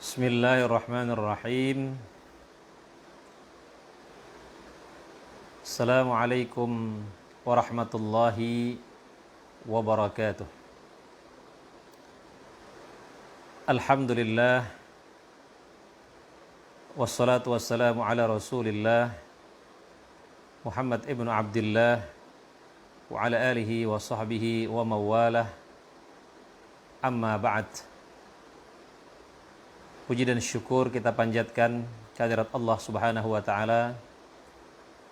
Bismillahirrahmanirrahim. Assalamualaikum warahmatullahi wabarakatuh. Alhamdulillah. Wassalatu wassalamu ala rasulillah Muhammad ibn Abdullah wa ala alihi wa sahbihi wa mawalah. Amma ba'd. Puji dan syukur kita panjatkan kehadirat Allah Subhanahu wa taala.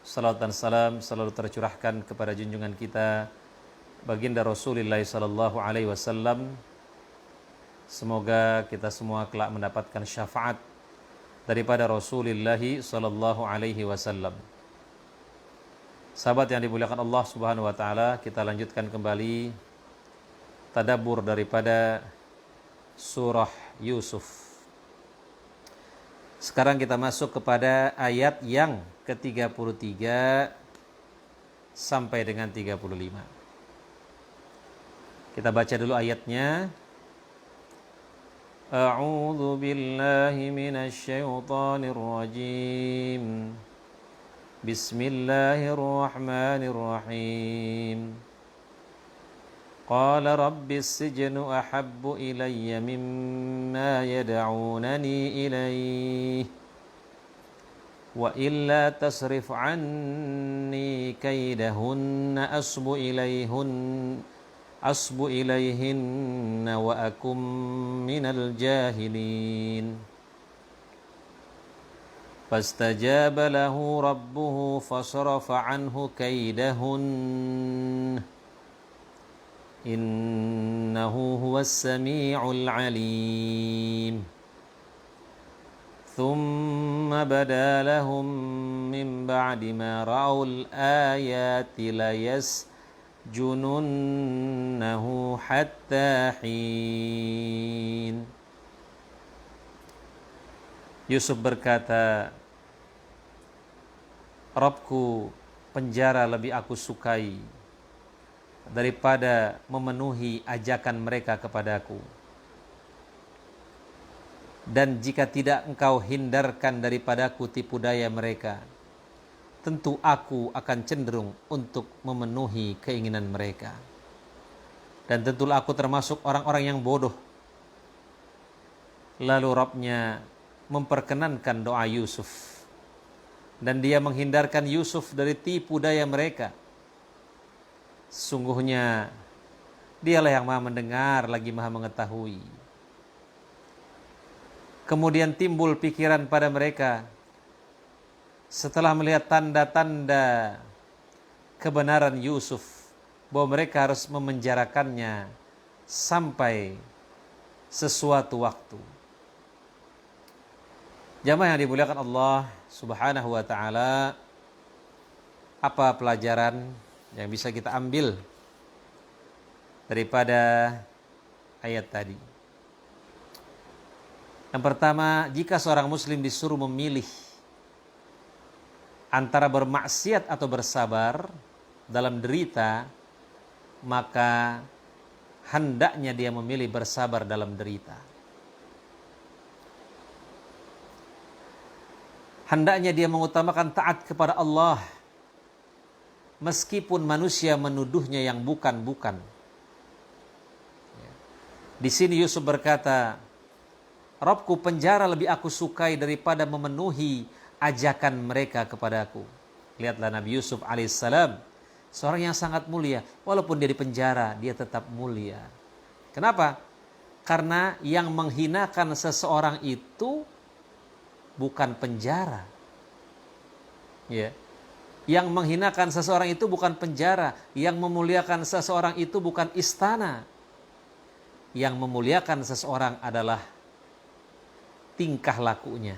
Salawat dan salam selalu tercurahkan kepada junjungan kita baginda Rasulullah sallallahu alaihi wasallam. Semoga kita semua kelak mendapatkan syafaat daripada Rasulullah sallallahu alaihi wasallam. Sahabat yang dimuliakan Allah Subhanahu wa taala, kita lanjutkan kembali tadabbur daripada surah Yusuf. Sekarang kita masuk kepada ayat yang ke-33 sampai dengan 35. Kita baca dulu ayatnya. A'udzu billahi minasy syaithanir rajim. Bismillahirrahmanirrahim. Qala rabbis sijnu ahabbu ilayya mimma yad'unani ilayhi wa illa tasrif anni kaydahunna asbu ilayhinna wa akum minal jahilin. Fastajaba lahu rabbuhu fasarafa anhu kaydahunna innahu huwas sami'ul alim. Thumma bada lahum min ba'di ma ra'ul ayati layasjununnahu hatta hin. Yusuf berkata, Rabbku, penjara lebih aku sukai daripada memenuhi ajakan mereka kepadaku. Dan jika tidak engkau hindarkan daripadaku tipu daya mereka, tentu aku akan cenderung untuk memenuhi keinginan mereka. Dan tentulah aku termasuk orang-orang yang bodoh. Lalu Rabbnya memperkenankan doa Yusuf, dan dia menghindarkan Yusuf dari tipu daya mereka. Sungguhnya dialah yang maha mendengar lagi maha mengetahui. Kemudian timbul pikiran pada mereka setelah melihat tanda-tanda kebenaran Yusuf, bahwa mereka harus memenjarakannya sampai sesuatu waktu. Jamaah yang dimuliakan Allah Subhanahu wa taala, apa pelajaran yang bisa kita ambil daripada ayat tadi? Yang pertama, jika seorang muslim disuruh memilih antara bermaksiat atau bersabar dalam derita, maka hendaknya dia memilih bersabar dalam derita. Hendaknya dia mengutamakan taat kepada Allah meskipun manusia menuduhnya yang bukan-bukan. Di sini Yusuf berkata, Rabbku, penjara lebih aku sukai daripada memenuhi ajakan mereka kepadaku. Lihatlah Nabi Yusuf alaihissalam, seorang yang sangat mulia. Walaupun dia di penjara, dia tetap mulia. Kenapa? Karena yang menghinakan seseorang itu bukan penjara. Ya. Yang menghinakan seseorang itu bukan penjara. Yang memuliakan seseorang itu bukan istana. Yang memuliakan seseorang adalah tingkah lakunya.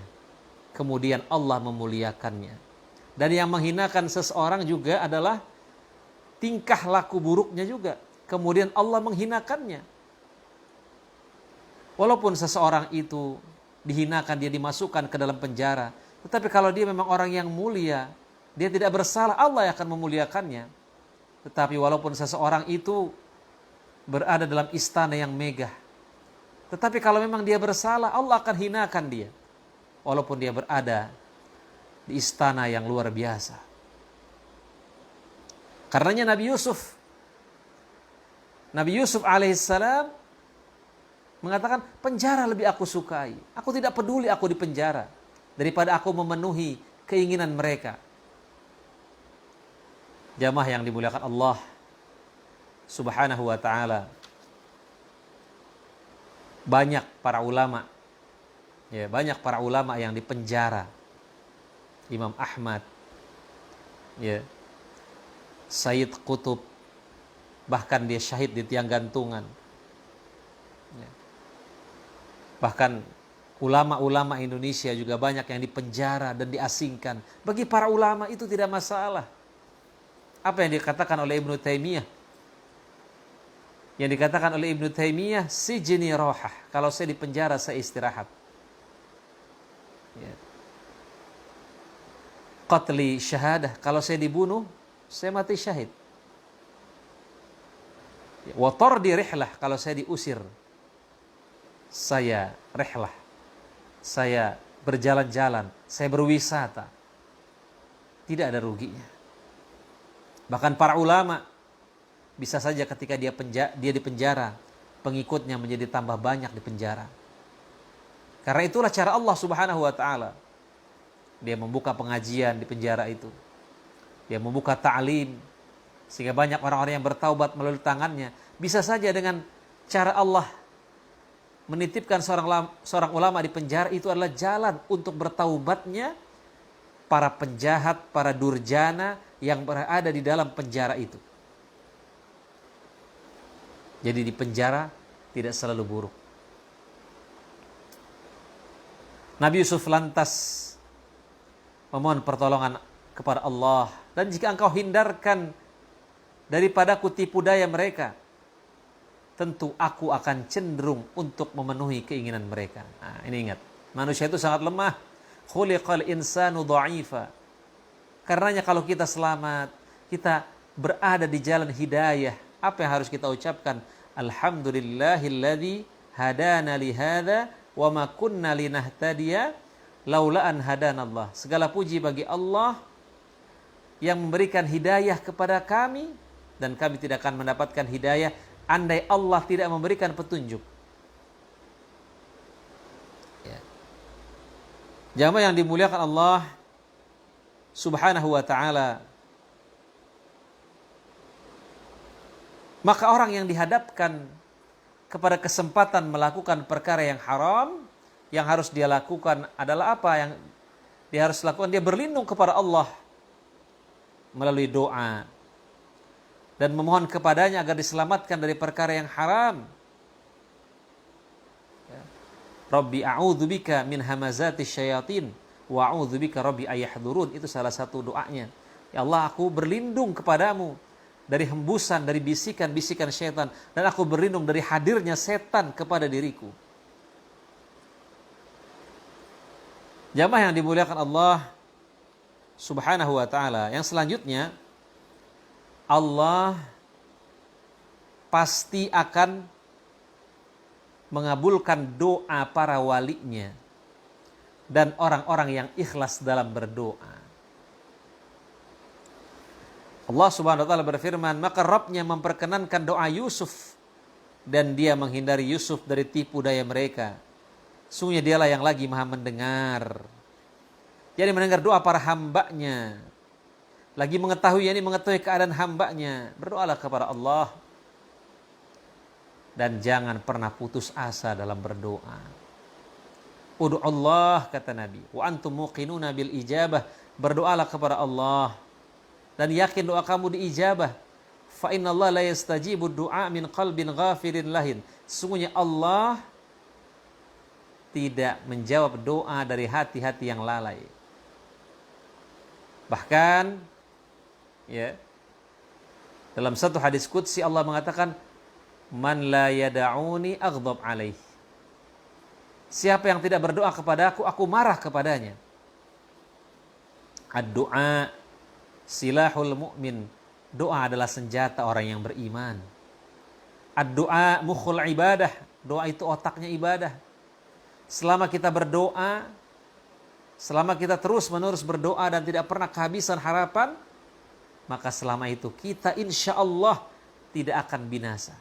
Kemudian Allah memuliakannya. Dan yang menghinakan seseorang juga adalah tingkah laku buruknya juga. Kemudian Allah menghinakannya. Walaupun seseorang itu dihinakan, dia dimasukkan ke dalam penjara. Tetapi kalau dia memang orang yang mulia, dia tidak bersalah, Allah yang akan memuliakannya. Tetapi walaupun seseorang itu berada dalam istana yang megah, Tetapi kalau memang dia bersalah, Allah akan hinakan dia. Walaupun dia berada di istana yang luar biasa. Karenanya Nabi Yusuf alaihissalam mengatakan, penjara lebih aku sukai. Aku tidak peduli aku di penjara daripada aku memenuhi keinginan mereka. Jamaah yang dimuliakan Allah Subhanahu wa ta'ala. Banyak para ulama yang dipenjara. Imam Ahmad, Sayyid Qutb, bahkan dia syahid di tiang gantungan. Bahkan ulama-ulama Indonesia juga banyak yang dipenjara dan diasingkan. Bagi para ulama itu tidak masalah. Apa yang dikatakan oleh Ibnu Taimiyah? Yang dikatakan oleh Ibnu Taimiyah, sijni rohah. Kalau saya dipenjara, saya istirahat. Qatli syahadah. Kalau saya dibunuh, saya mati syahid. Wa tardi rihlah. Kalau saya diusir, saya rihlah. Saya berjalan-jalan, saya berwisata. Tidak ada ruginya. Bahkan para ulama bisa saja ketika dia di penjara, pengikutnya menjadi tambah banyak di penjara. Karena itulah cara Allah Subhanahu wa ta'ala. Dia membuka pengajian di penjara itu. Dia membuka ta'lim sehingga banyak orang-orang yang bertaubat melalui tangannya. Bisa saja dengan cara Allah menitipkan seorang ulama di penjara, itu adalah jalan untuk bertaubatnya para penjahat, para durjana yang berada di dalam penjara itu. Jadi di penjara tidak selalu buruk. Nabi Yusuf lantas memohon pertolongan kepada Allah. Dan jika engkau hindarkan daripadaku tipu daya mereka, tentu aku akan cenderung untuk memenuhi keinginan mereka. Nah, ini ingat, manusia itu sangat lemah. Khuliqal insanu dha'ifa. Karenanya kalau kita selamat, kita berada di jalan hidayah, apa yang harus kita ucapkan? Alhamdulillahilladzi hadana li hadza wa ma kunna linahtadiya laula an hadanallah. Segala puji bagi Allah yang memberikan hidayah kepada kami, dan kami tidak akan mendapatkan hidayah andai Allah tidak memberikan petunjuk. Jamaah yang dimuliakan Allah Subhanahu wa ta'ala. Maka orang yang dihadapkan kepada kesempatan melakukan perkara yang haram, yang harus dia lakukan adalah apa yang dia harus lakukan? Dia berlindung kepada Allah melalui doa dan memohon kepadanya agar diselamatkan dari perkara yang haram. Rabbi a'udzubika min hamazati syayatin wa a'udzubika rabbi ayahdurun. Itu salah satu doanya. Ya Allah, aku berlindung kepadamu dari hembusan, dari bisikan-bisikan syaitan, dan aku berlindung dari hadirnya setan kepada diriku. Jamaah yang dimuliakan Allah Subhanahu wa ta'ala. Yang selanjutnya, Allah pasti akan mengabulkan doa para walinya dan orang-orang yang ikhlas dalam berdoa. Allah Subhanahu wa ta'ala berfirman, maka Rabbnya memperkenankan doa Yusuf dan dia menghindari Yusuf dari tipu daya mereka. Sungguhnya dialah yang lagi maha mendengar. Jadi mendengar doa para hambanya. Lagi mengetahui keadaan hambanya. Berdoalah kepada Allah. Dan jangan pernah putus asa dalam berdoa. Ud'u Allah, kata Nabi. Wa antum muqinuna bil ijabah. Berdoalah kepada Allah. Dan yakin doa kamu diijabah. Fa inna Allah la yastajibu du'a min qalbin ghafirin lahin. Sungguhnya Allah tidak menjawab doa dari hati-hati yang lalai. Bahkan dalam satu hadis qudsi Allah mengatakan, man la yada'uni aghdab alaih. Siapa yang tidak berdoa kepada aku marah kepadanya. Ad-du'a silahul mu'min. Doa adalah senjata orang yang beriman. Ad-du'a mukhul ibadah. Doa itu otaknya ibadah. Selama kita berdoa, selama kita terus-menerus berdoa dan tidak pernah kehabisan harapan, maka selama itu kita insya Allah tidak akan binasa.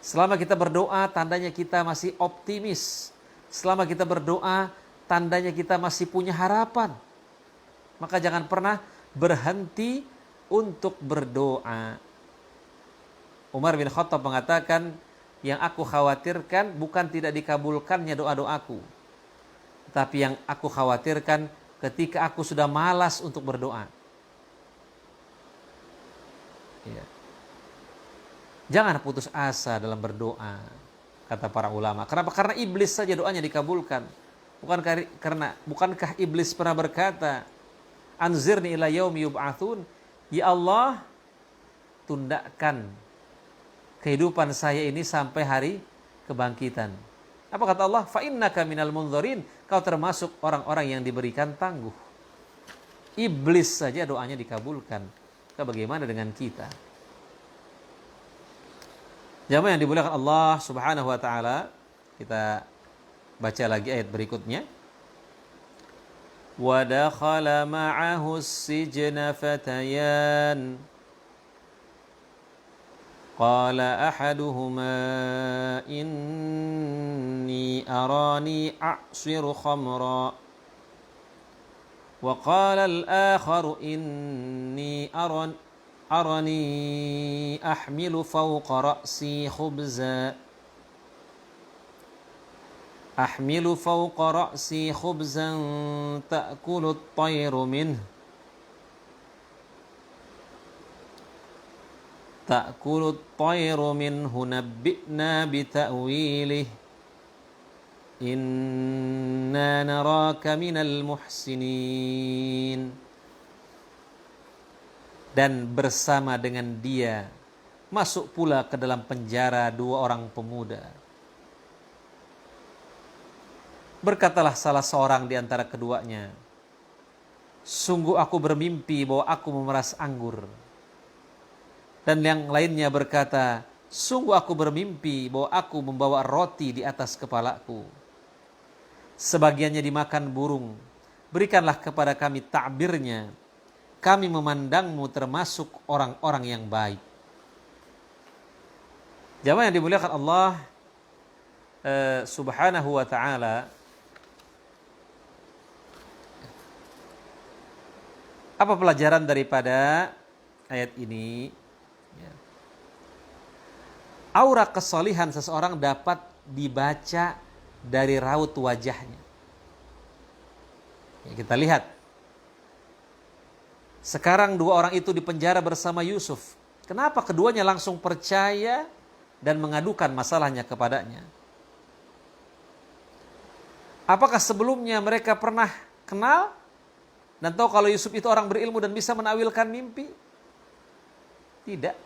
Selama kita berdoa, tandanya kita masih optimis. Selama kita berdoa, tandanya kita masih punya harapan. Maka jangan pernah berhenti untuk berdoa. Umar bin Khattab mengatakan, yang aku khawatirkan bukan tidak dikabulkannya doa-doaku, tapi yang aku khawatirkan ketika aku sudah malas untuk berdoa. Ya. Jangan putus asa dalam berdoa, kata para ulama. Kenapa? Karena iblis saja doanya dikabulkan. Bukankah iblis pernah berkata, anzirni ila yaumi yub'atsun, ya Allah, tundakan kehidupan saya ini sampai hari kebangkitan. Apa kata Allah? Fa innaka minal mundzirin, kau termasuk orang-orang yang diberikan tangguh. Iblis saja doanya dikabulkan. Bagaimana dengan kita? Jamaah yang dimuliakan Allah Subhanahu wa taala, kita baca lagi ayat berikutnya. Wa dakhala ma'ahu as-sijna fatayan. Qala ahaduhuma inni arani a'siru khamra. وقال الآخر إني أرني أحمل فوق رأسي خبزا تأكل الطير منه نبئنا بتأويله Inna naraka minal muhsinin. Dan bersama dengan dia masuk pula ke dalam penjara dua orang pemuda. Berkatalah salah seorang di antara keduanya, sungguh aku bermimpi bahwa aku memeras anggur. Dan yang lainnya berkata, sungguh aku bermimpi bahwa aku membawa roti di atas kepalaku. Sebagiannya dimakan burung. Berikanlah kepada kami ta'birnya. Kami memandangmu termasuk orang-orang yang baik. Jamaah yang dimuliakan Allah Subhanahu wa ta'ala. Apa pelajaran daripada ayat ini? Aura kesalihan seseorang dapat dibaca dari raut wajahnya. Ya, kita lihat. Sekarang dua orang itu dipenjara bersama Yusuf. Kenapa keduanya langsung percaya dan mengadukan masalahnya kepadanya? Apakah sebelumnya mereka pernah kenal dan tahu kalau Yusuf itu orang berilmu dan bisa menakwilkan mimpi? Tidak.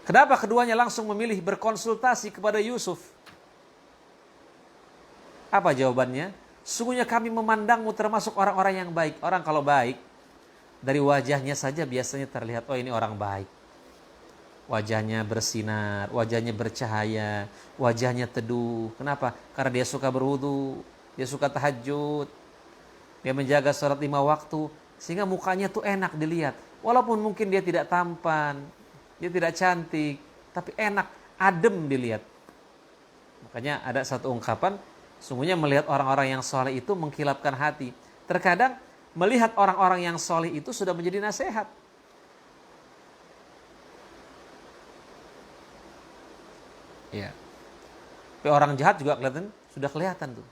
Kenapa keduanya langsung memilih berkonsultasi kepada Yusuf? Apa jawabannya? Sungguhnya kami memandangmu termasuk orang-orang yang baik. Orang kalau baik, dari wajahnya saja biasanya terlihat, oh ini orang baik. Wajahnya bersinar, wajahnya bercahaya, wajahnya teduh. Kenapa? Karena dia suka berwudu, dia suka tahajud, dia menjaga sholat 5 waktu, sehingga mukanya tuh enak dilihat. Walaupun mungkin dia tidak tampan, dia tidak cantik, tapi enak, adem dilihat. Makanya ada satu ungkapan, sungguhnya melihat orang-orang yang soleh itu mengkilapkan hati. Terkadang melihat orang-orang yang soleh itu sudah menjadi nasihat. Ya. Tapi orang jahat juga sudah kelihatan tuh.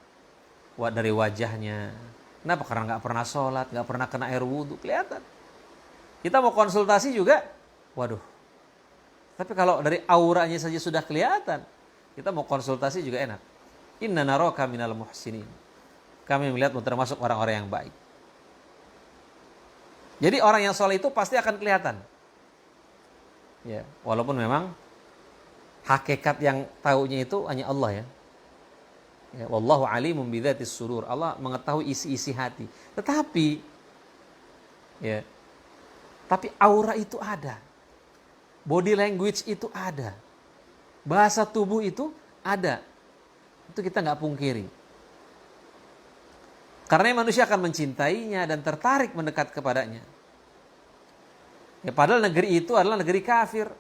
Dari wajahnya. Kenapa? Karena nggak pernah sholat, nggak pernah kena air wudhu, kelihatan. Kita mau konsultasi juga, waduh. Tapi kalau dari auranya saja sudah kelihatan, kita mau konsultasi juga enak. Inna naraka minal muhsinin. Kami melihatmu termasuk orang-orang yang baik. Jadi orang yang soleh itu pasti akan kelihatan. Ya, walaupun memang hakikat yang tahunya itu hanya Allah ya. Ya, wallahu alimun bidzatis sudur. Allah mengetahui isi-isi hati. Tetapi aura itu ada. Body language itu ada. Bahasa tubuh itu ada. Itu kita nggak pungkiri. Karena manusia akan mencintainya dan tertarik mendekat kepadanya. Ya, padahal negeri itu adalah negeri kafir.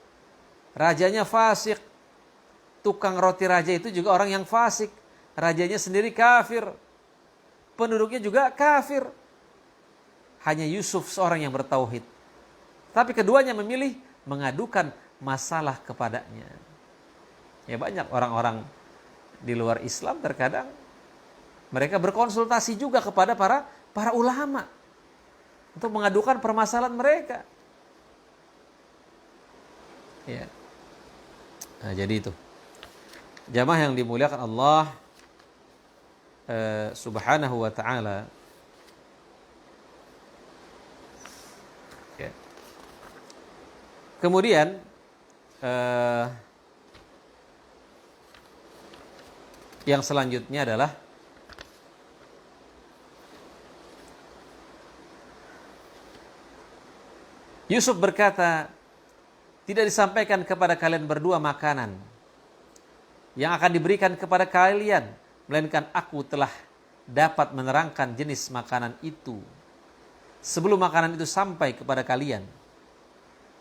Rajanya fasik. Tukang roti raja itu juga orang yang fasik. Rajanya sendiri kafir. Penduduknya juga kafir. Hanya Yusuf seorang yang bertauhid. Tapi keduanya memilih mengadukan masalah kepadanya. Ya, banyak orang-orang di luar Islam terkadang mereka berkonsultasi juga kepada para ulama untuk mengadukan permasalahan mereka. Ya. Nah, jadi itu. Jamaah yang dimuliakan Allah Subhanahu wa ta'ala. Ya. Kemudian yang selanjutnya adalah Yusuf berkata, tidak disampaikan kepada kalian berdua makanan yang akan diberikan kepada kalian, melainkan aku telah dapat menerangkan jenis makanan itu sebelum makanan itu sampai kepada kalian.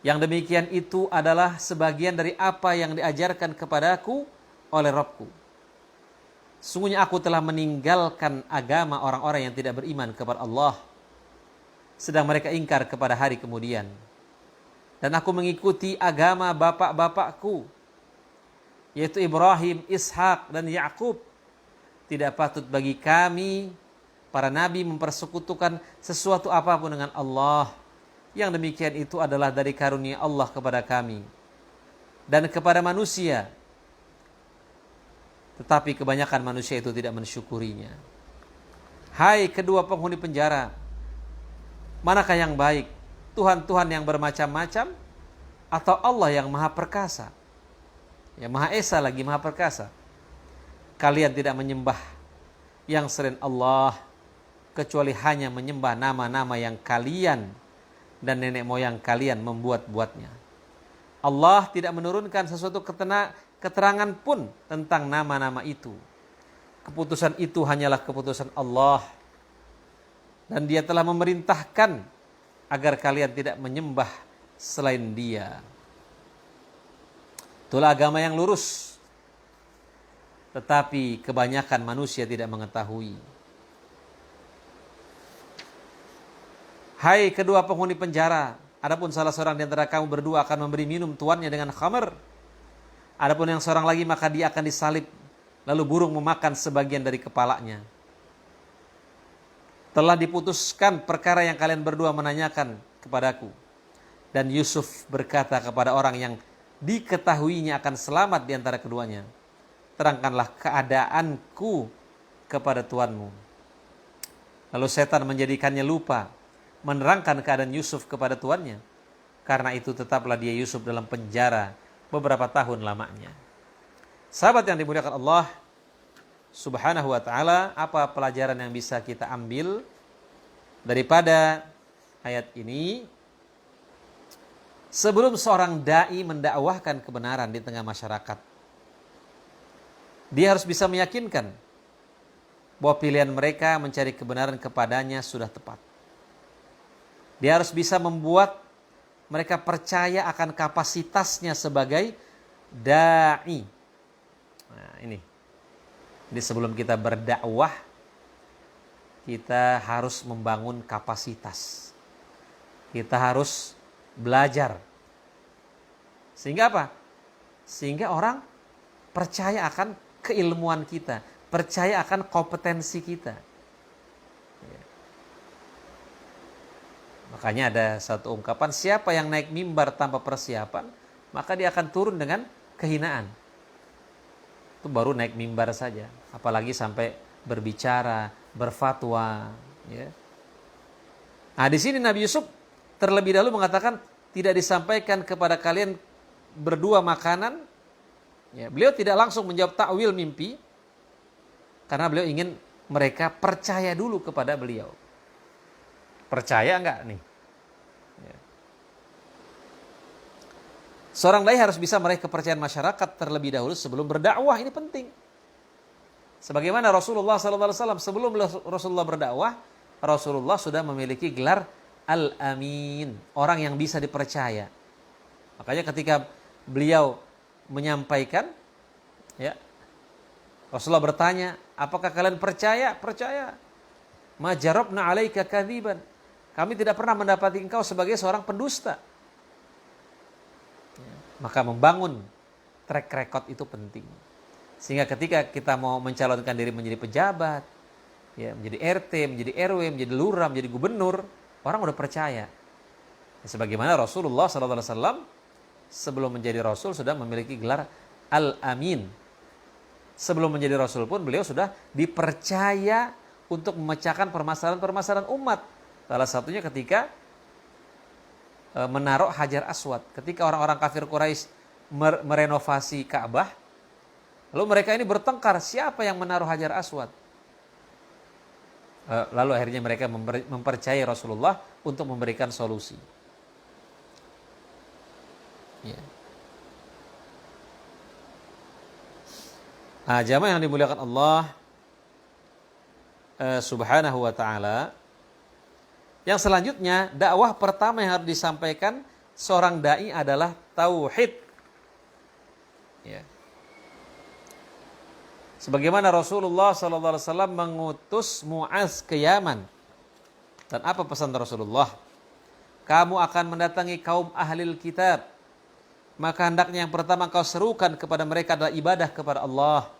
Yang demikian itu adalah sebagian dari apa yang diajarkan kepadaku oleh Rabbku. Sungguhnya aku telah meninggalkan agama orang-orang yang tidak beriman kepada Allah, sedang mereka ingkar kepada hari kemudian. Dan aku mengikuti agama bapak-bapakku, yaitu Ibrahim, Ishak, dan Yakub. Tidak patut bagi kami, para nabi, mempersekutukan sesuatu apapun dengan Allah. Yang demikian itu adalah dari karunia Allah kepada kami dan kepada manusia. Tetapi kebanyakan manusia itu tidak mensyukurinya. Hai kedua penghuni penjara, manakah yang baik? Tuhan-Tuhan yang bermacam-macam atau Allah yang maha perkasa? Ya, maha esa lagi maha perkasa. Kalian tidak menyembah yang selain Allah, kecuali hanya menyembah nama-nama yang kalian dan nenek moyang kalian membuat-buatnya. Allah tidak menurunkan sesuatu keterangan pun tentang nama-nama itu. Keputusan itu hanyalah keputusan Allah. Dan Dia telah memerintahkan agar kalian tidak menyembah selain Dia. Itulah agama yang lurus. Tetapi kebanyakan manusia tidak mengetahui. Hai kedua penghuni penjara, adapun salah seorang di antara kamu berdua akan memberi minum tuannya dengan khamr. Adapun yang seorang lagi maka dia akan disalib, lalu burung memakan sebagian dari kepalanya. Telah diputuskan perkara yang kalian berdua menanyakan kepadaku. Dan Yusuf berkata kepada orang yang diketahuinya akan selamat di antara keduanya, terangkanlah keadaanku kepada tuanmu. Lalu setan menjadikannya lupa menerangkan keadaan Yusuf kepada tuannya. Karena itu tetaplah dia Yusuf dalam penjara beberapa tahun lamanya. Sahabat yang dimuliakan Allah Subhanahu wa ta'ala, apa pelajaran yang bisa kita ambil daripada ayat ini? Sebelum seorang da'i mendakwahkan kebenaran di tengah masyarakat, dia harus bisa meyakinkan bahwa pilihan mereka mencari kebenaran kepadanya sudah tepat. Dia harus bisa membuat mereka percaya akan kapasitasnya sebagai da'i. Nah, ini. Jadi sebelum kita berdakwah, kita harus membangun kapasitas. Kita harus belajar. Sehingga apa? Sehingga orang percaya akan keilmuan kita, percaya akan kompetensi kita. Makanya ada satu ungkapan, siapa yang naik mimbar tanpa persiapan, maka dia akan turun dengan kehinaan. Itu baru naik mimbar saja, apalagi sampai berbicara, berfatwa. Ya. Nah, di sini Nabi Yusuf terlebih dahulu mengatakan tidak disampaikan kepada kalian berdua makanan. Ya, beliau tidak langsung menjawab takwil mimpi, karena beliau ingin mereka percaya dulu kepada beliau. Percaya enggak nih? Ya. Seorang dai harus bisa meraih kepercayaan masyarakat terlebih dahulu sebelum berdakwah, ini penting. Sebagaimana Rasulullah SAW sebelum Rasulullah berdakwah, Rasulullah sudah memiliki gelar Al-Amin, orang yang bisa dipercaya. Makanya ketika beliau menyampaikan, ya, Rasulullah bertanya, apakah kalian percaya? Percaya. Ma jarabna alaika kadziban. Kami tidak pernah mendapati engkau sebagai seorang pendusta. Maka membangun track record itu penting. Sehingga ketika kita mau mencalonkan diri menjadi pejabat, ya, menjadi RT, menjadi RW, menjadi lurah, menjadi gubernur, orang udah percaya. Sebagaimana Rasulullah SAW sebelum menjadi Rasul sudah memiliki gelar Al-Amin. Sebelum menjadi Rasul pun beliau sudah dipercaya untuk memecahkan permasalahan-permasalahan umat. Salah satunya ketika menaruh Hajar Aswad. Ketika orang-orang kafir Quraisy merenovasi Ka'bah, lalu mereka ini bertengkar siapa yang menaruh Hajar Aswad. Lalu akhirnya mereka mempercayai Rasulullah untuk memberikan solusi. Ya. Nah, jamaah yang dimuliakan Allah Subhanahu wa ta'ala, yang selanjutnya dakwah pertama yang harus disampaikan seorang dai adalah tauhid. Ya. Sebagaimana Rasulullah SAW mengutus Mu'az ke Yaman. Dan apa pesan Rasulullah? Kamu akan mendatangi kaum ahlil kitab. Maka hendaknya yang pertama kau serukan kepada mereka adalah ibadah kepada Allah.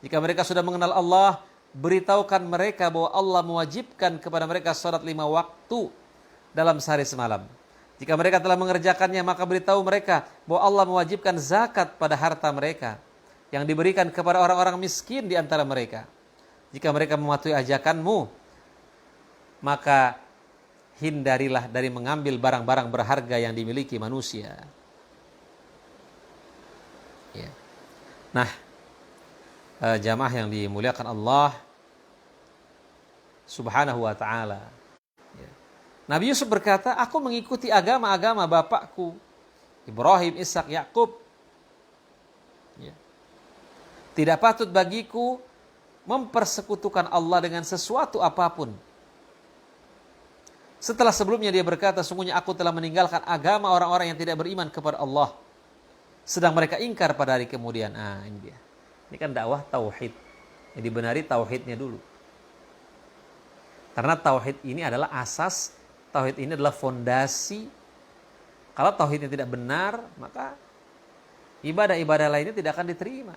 Jika mereka sudah mengenal Allah, beritahukan mereka bahwa Allah mewajibkan kepada mereka salat 5 waktu dalam sehari semalam. Jika mereka telah mengerjakannya, maka beritahu mereka bahwa Allah mewajibkan zakat pada harta mereka yang diberikan kepada orang-orang miskin di antara mereka. Jika mereka mematuhi ajakanmu, maka hindarilah dari mengambil barang-barang berharga yang dimiliki manusia. Ya. Nah, jamaah yang dimuliakan Allah Subhanahu wa ta'ala. Ya. Nabi Yusuf berkata, aku mengikuti agama-agama bapakku Ibrahim, Ishak, Yakub. Ya. Tidak patut bagiku mempersekutukan Allah dengan sesuatu apapun. Setelah sebelumnya dia berkata, sungguhnya aku telah meninggalkan agama orang-orang yang tidak beriman kepada Allah, sedang mereka ingkar pada hari kemudian. Ini dia. Ini kan dakwah tauhid. Yang dibenari tauhidnya dulu. Karena tauhid ini adalah asas, tauhid ini adalah fondasi. Kalau tauhidnya tidak benar, maka ibadah-ibadah lainnya tidak akan diterima.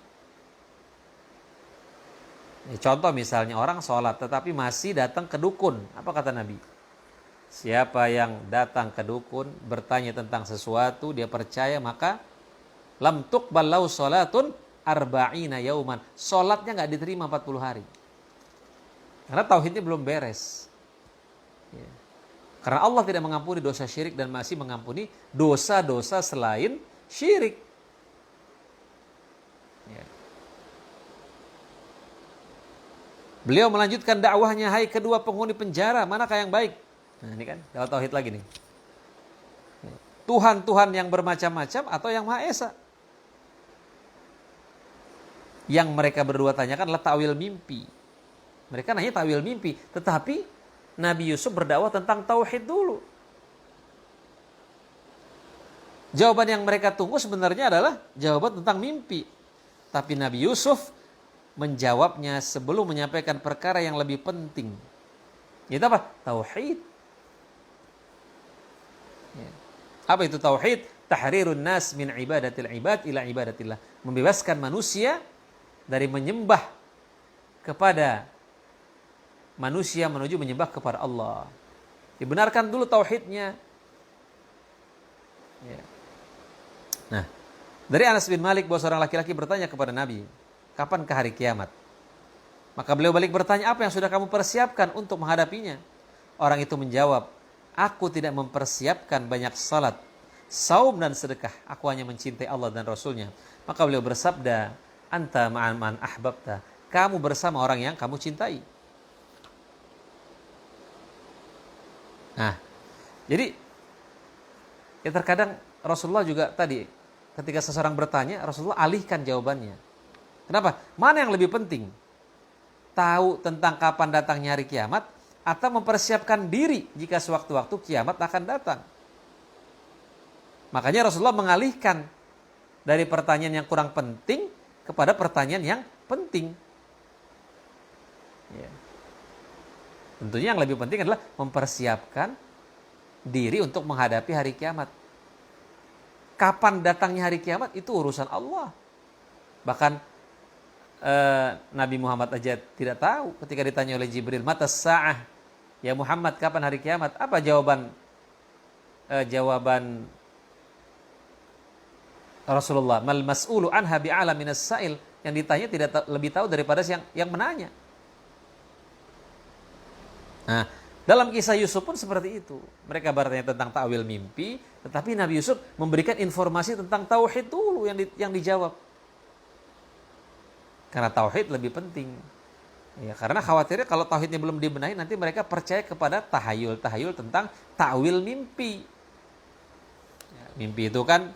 Contoh misalnya orang sholat tetapi masih datang ke dukun. Apa kata Nabi? Siapa yang datang ke dukun bertanya tentang sesuatu, dia percaya, maka lam tuqbal lahu sholatun arba'ina yauman. Sholatnya gak diterima 40 hari. Karena tauhidnya belum beres. Ya. Karena Allah tidak mengampuni dosa syirik dan masih mengampuni dosa-dosa selain syirik. Ya. Beliau melanjutkan dakwahnya, hai kedua penghuni penjara, manakah yang baik? Nah ini kan, dakwah tauhid lagi nih. Tuhan-Tuhan yang bermacam-macam atau yang Maha Esa? Yang mereka berdua tanyakan adalah takwil mimpi. Mereka nanya takwil mimpi, tetapi Nabi Yusuf berdakwah tentang tauhid dulu. Jawaban yang mereka tunggu sebenarnya adalah jawaban tentang mimpi. Tapi Nabi Yusuf menjawabnya sebelum menyampaikan perkara yang lebih penting. Itu apa? Tauhid. Ya. Apa itu tauhid? Tahrirun nas min ibadatil ibad ila ibadatillah. Membebaskan manusia dari menyembah kepada manusia menuju menyembah kepada Allah. Dibenarkan dulu tauhidnya. Ya. Nah, dari Anas bin Malik bahwa seorang laki-laki bertanya kepada Nabi, kapankah hari kiamat? Maka beliau balik bertanya, apa yang sudah kamu persiapkan untuk menghadapinya? Orang itu menjawab, aku tidak mempersiapkan banyak salat, saum dan sedekah. Aku hanya mencintai Allah dan Rasulnya. Maka beliau bersabda, anta ma'an man ahbabta. Kamu bersama orang yang kamu cintai. Nah, jadi ya terkadang Rasulullah juga tadi ketika seseorang bertanya, Rasulullah alihkan jawabannya. Kenapa? Mana yang lebih penting? Tahu tentang kapan datangnya hari kiamat atau mempersiapkan diri jika sewaktu-waktu kiamat akan datang? Makanya Rasulullah mengalihkan dari pertanyaan yang kurang penting kepada pertanyaan yang penting. Ya. Tentunya yang lebih penting adalah mempersiapkan diri untuk menghadapi hari kiamat. Kapan datangnya hari kiamat itu urusan Allah. Bahkan Nabi Muhammad aja tidak tahu ketika ditanya oleh Jibril, "Mata sa'ah?" Ya Muhammad, kapan hari kiamat? Apa jawaban Rasulullah? "Mal mas'ulu anha bi'ala minas sa'il." Yang ditanya tidak lebih tahu daripada yang menanya. Nah, dalam kisah Yusuf pun seperti itu. Mereka bertanya tentang ta'wil mimpi, tetapi Nabi Yusuf memberikan informasi tentang tauhid dulu yang dijawab. Karena tauhid lebih penting. Ya, karena khawatirnya kalau tauhidnya belum dibenahi, nanti mereka percaya kepada tahayul tentang ta'wil mimpi. Ya, mimpi itu kan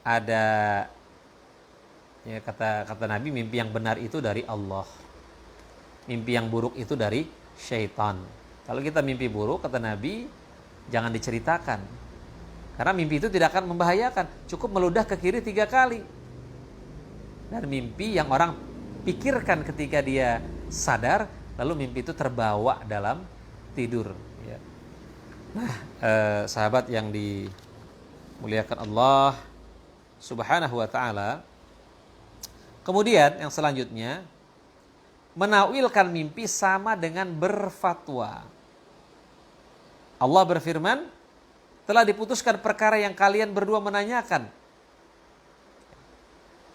ada, ya kata Nabi, mimpi yang benar itu dari Allah. Mimpi yang buruk itu dari syaitan. Kalau kita mimpi buruk, kata Nabi, jangan diceritakan. Karena mimpi itu tidak akan membahayakan. Cukup meludah ke kiri 3 kali. Dan mimpi yang orang pikirkan ketika dia sadar, lalu mimpi itu terbawa dalam tidur. Ya. Nah, sahabat yang dimuliakan Allah Subhanahu wa ta'ala. Kemudian yang selanjutnya, menakwilkan mimpi sama dengan berfatwa. Allah berfirman, telah diputuskan perkara yang kalian berdua menanyakan.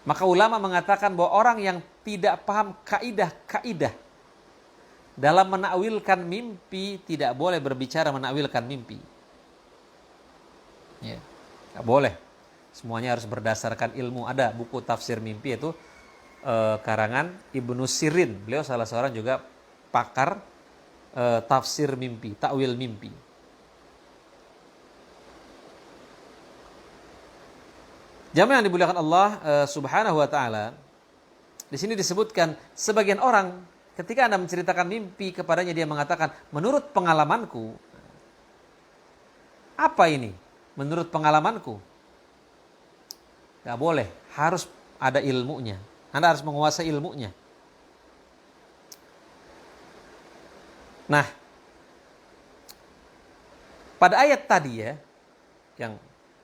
Maka ulama mengatakan bahwa orang yang tidak paham kaidah-kaidah dalam menakwilkan mimpi tidak boleh berbicara menakwilkan mimpi. Ya, tidak boleh. Semuanya harus berdasarkan ilmu. Ada buku tafsir mimpi itu karangan Ibnu Sirin. Beliau salah seorang juga pakar tafsir mimpi, takwil mimpi. Jamaah yang dimuliakan Allah Subhanahu wa taala, di sini disebutkan sebagian orang ketika Anda menceritakan mimpi kepadanya, dia mengatakan, menurut pengalamanku. Apa ini? Menurut pengalamanku. Gak boleh, harus ada ilmunya. Anda harus menguasai ilmunya. Nah, pada ayat tadi ya, yang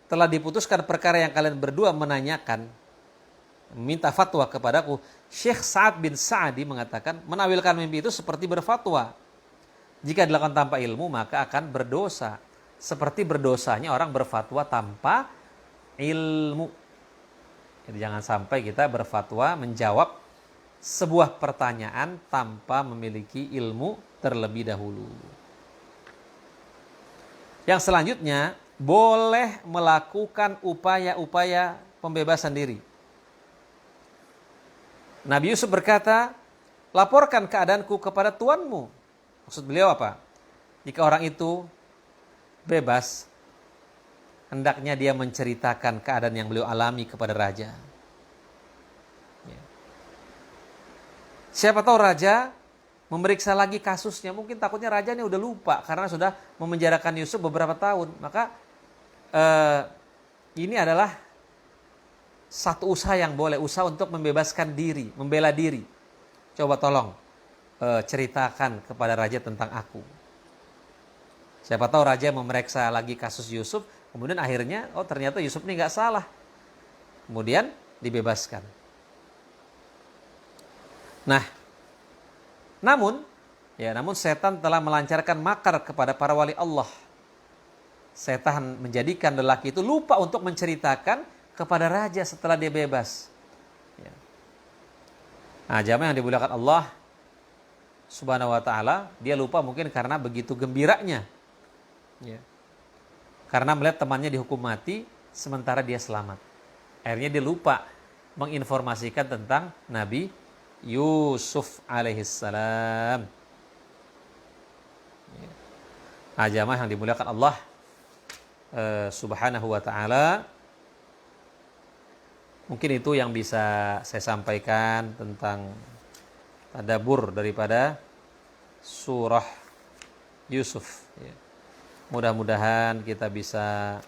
telah diputuskan perkara yang kalian berdua menanyakan, meminta fatwa kepadaku, Syekh Sa'ad bin Sa'adi mengatakan, menawilkan mimpi itu seperti berfatwa. Jika dilakukan tanpa ilmu, maka akan berdosa. Seperti berdosanya orang berfatwa tanpa ilmu. Jadi jangan sampai kita berfatwa menjawab sebuah pertanyaan tanpa memiliki ilmu terlebih dahulu. Yang selanjutnya, boleh melakukan upaya-upaya pembebasan diri. Nabi Yusuf berkata, laporkan keadaanku kepada tuanmu. Maksud beliau apa? Jika orang itu bebas, hendaknya dia menceritakan keadaan yang beliau alami kepada raja. Ya. Siapa tahu raja memeriksa lagi kasusnya. Mungkin takutnya raja ini udah lupa karena sudah memenjarakan Yusuf beberapa tahun. Maka ini adalah satu usaha yang boleh, usaha untuk membebaskan diri, membela diri. Coba tolong ceritakan kepada raja tentang aku. Siapa tahu raja memeriksa lagi kasus Yusuf, kemudian akhirnya, oh ternyata Yusuf ini nggak salah. Kemudian dibebaskan. Nah, namun setan telah melancarkan makar kepada para wali Allah. Setan menjadikan lelaki itu lupa untuk menceritakan kepada raja setelah dia bebas. Ya. Nah, jamaah yang dimuliakan Allah Subhanahu wa ta'ala, dia lupa mungkin karena begitu gembiranya. Ya. Karena melihat temannya dihukum mati, sementara dia selamat. Akhirnya dia lupa menginformasikan tentang Nabi Yusuf alaihissalam. Ya. Nah, jamaah yang dimuliakan Allah Subhanahu wa ta'ala, Mungkin itu yang bisa saya sampaikan tentang tadabbur daripada surah Yusuf. Ya. Mudah-mudahan kita bisa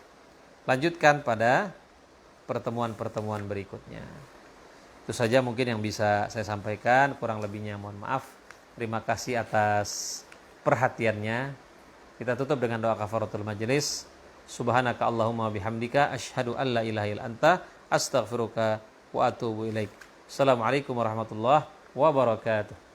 lanjutkan pada pertemuan-pertemuan berikutnya. Itu saja mungkin yang bisa saya sampaikan. Kurang lebihnya mohon maaf. Terima kasih atas perhatiannya. Kita tutup dengan doa kafaratul majelis. Subhanaka Allahumma bihamdika asyhadu an la ilaha illa anta astaghfiruka wa atubu ilaik. Assalamualaikum warahmatullahi wabarakatuh.